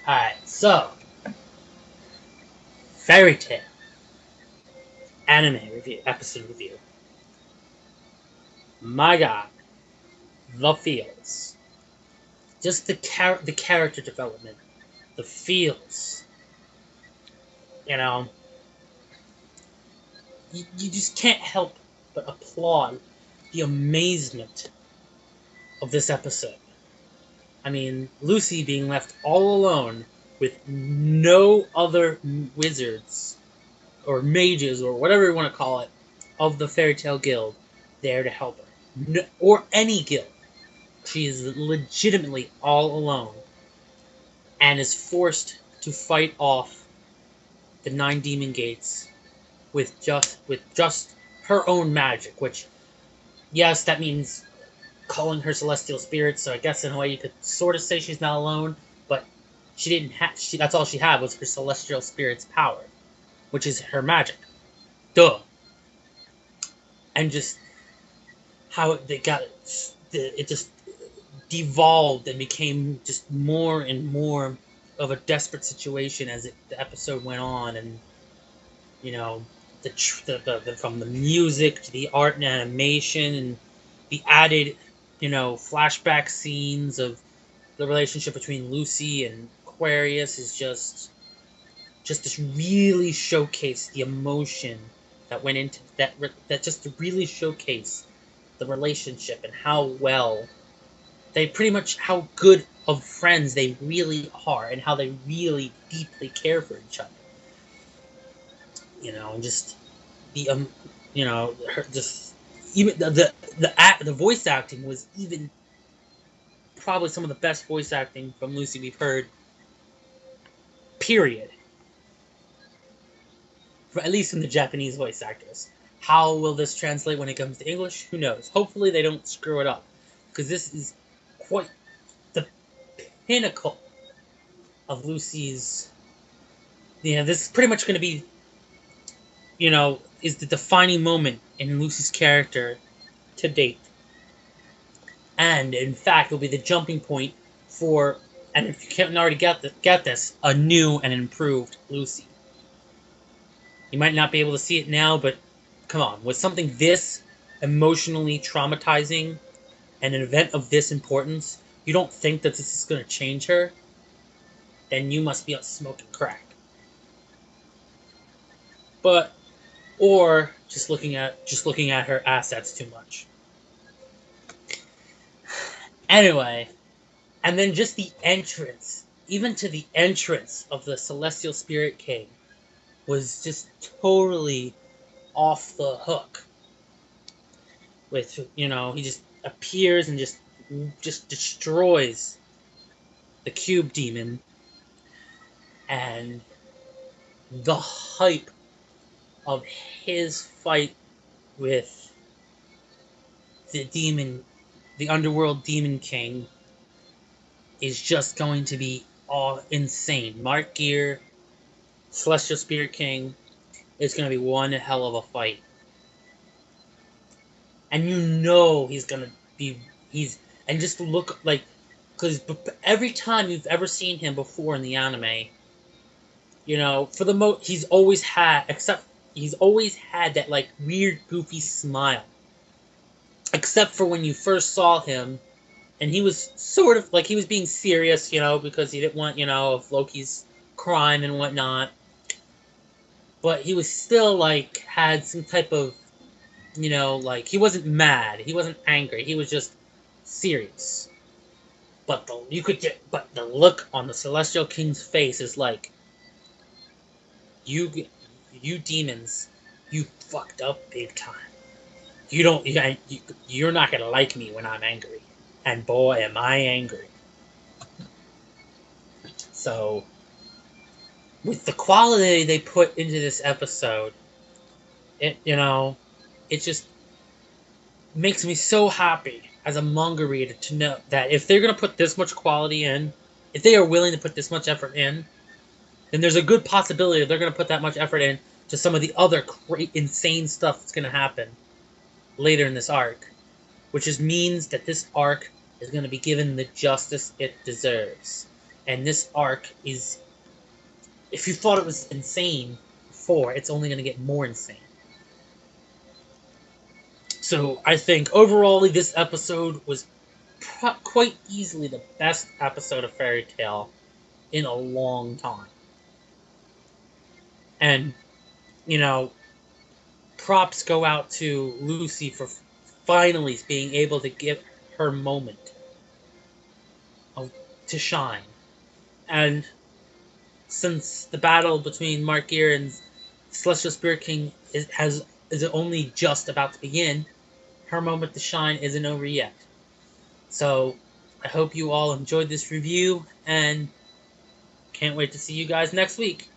Alright, so, Fairy Tail anime review, episode review. My god, the feels. Just the character development, the feels. You know, you just can't help but applaud the amazement of this episode. I mean, Lucy being left all alone with no other wizards or mages or whatever you want to call it of the Fairy Tail Guild there to help her. No, or any guild. She is legitimately all alone and is forced to fight off the 9 demon gates with just her own magic, which, yes, that means calling her celestial spirit, so I guess in a way you could sort of say she's not alone, but she didn't have, that's all she had was her celestial spirit's power, which is her magic. Duh. And just how they got it just devolved and became just more and more of a desperate situation as the episode went on, and you know, from the music to the art and animation and the added, flashback scenes of the relationship between Lucy and Aquarius is just this really showcase the emotion that went into that just to really showcase the relationship and how well they pretty much how good of friends they really are and how they really deeply care for each other. And just the just even the voice acting was even probably some of the best voice acting from Lucy we've heard. Period. At least from the Japanese voice actors. How will this translate when it comes to English? Who knows? Hopefully they don't screw it up, because this is quite the pinnacle of Lucy's. This is pretty much going to be, is the defining moment in Lucy's character to date. And, in fact, will be the jumping point for, and if you can't already get this, a new and improved Lucy. You might not be able to see it now, but come on. With something this emotionally traumatizing and an event of this importance, you don't think that this is going to change her? Then you must be smoking crack. Or just looking at her assets too much. Anyway, and then just the entrance, even to the entrance of the Celestial Spirit King, was just totally off the hook. With, he just appears and just destroys the cube demon, and the hype of his fight with the underworld demon king is just going to be all insane. Mark Gear, Celestial Spirit King, is going to be one hell of a fight. And and just look like, because every time you've ever seen him before in the anime, for the he's always had that like weird goofy smile. Except for when you first saw him, and he was sort of like he was being serious, because he didn't want, of Loki's crime and whatnot. But he was still like had some type of, like he wasn't mad, he wasn't angry, he was just serious. But the look on the Celestial King's face is like, you demons, you fucked up big time. You're not gonna like me when I'm angry, and boy, am I angry. So, with the quality they put into this episode, it just makes me so happy as a manga reader to know that if they're gonna put this much quality in, if they are willing to put this much effort in, then there's a good possibility that they're gonna put that much effort in to some of the other great, insane stuff that's gonna happen later in this arc, which means that this arc is going to be given the justice it deserves. And this arc is, if you thought it was insane before, it's only going to get more insane. So I think overall this episode was quite easily the best episode of Fairy Tail in a long time. And, you know, props go out to Lucy for finally being able to give her moment to shine. And since the battle between Mark Gear and Celestial Spirit King is only just about to begin, her moment to shine isn't over yet. So I hope you all enjoyed this review, and can't wait to see you guys next week.